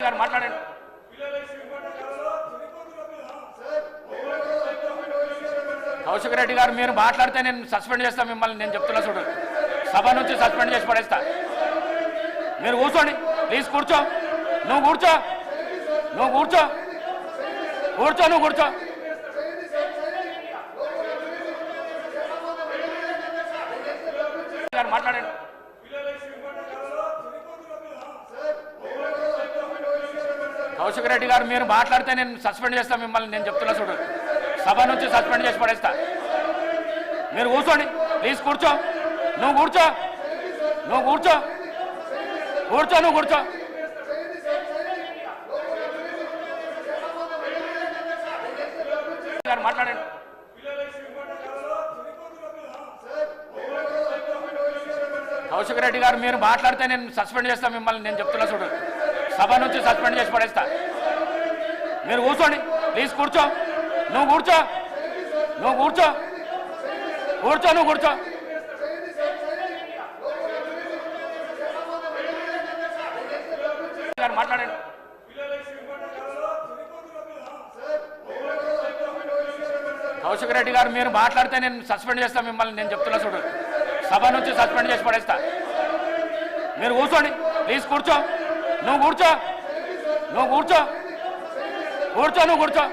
గారు మాట్లాడండి. కౌశిక్ రెడ్డి గారు మీరు మాట్లాడితే నేను సస్పెండ్ చేస్తా మిమ్మల్ని. నేను చెప్తున్నా చూడు, సభ నుంచి సస్పెండ్ చేసి పడేస్తా. మీరు కూర్చోండి ప్లీజ్. కూర్చో, నువ్వు కూర్చో, నువ్వు కూర్చో, కూర్చో, నువ్వు కూర్చో. గారు మాట్లాడండి. కౌశిక్ రెడ్డి గారు మీరు మాట్లాడితే నేను సస్పెండ్ చేస్తా మిమ్మల్ని. నేను చెప్తున్నా చూడు, సభ నుంచి సస్పెండ్ చేసి పడేస్తా. మీరు కూర్చోండి ప్లీజ్. కూర్చో, నువ్వు కూర్చో, నువ్వు కూర్చో, కూర్చో, నువ్వు కూర్చో. గారు మాట్లాడండి. కౌశిక్ రెడ్డి గారు మీరు మాట్లాడితే నేను సస్పెండ్ చేస్తా మిమ్మల్ని. నేను చెప్తున్నా చూడు, సభ నుంచి సస్పెండ్ చేసి పడేస్తా. మీరు కూర్చోండి ప్లీజ్. కూర్చో, నువ్వు కూర్చో, నువ్వు కూర్చో, కూర్చో, నువ్వు కూర్చో. గారు మాట్లాడండి. కౌశిక్ రెడ్డి గారు మీరు మాట్లాడితే నేను సస్పెండ్ చేస్తా మిమ్మల్ని. నేను చెప్తున్నా చూడు, సభ నుంచి సస్పెండ్ చేసి పడేస్తా. మీరు కూర్చోండి ప్లీజ్. కూర్చో, నువ్వు కూర్చో, నువ్వు కూర్చో, కూర్చో, నువ్వు కూర్చో.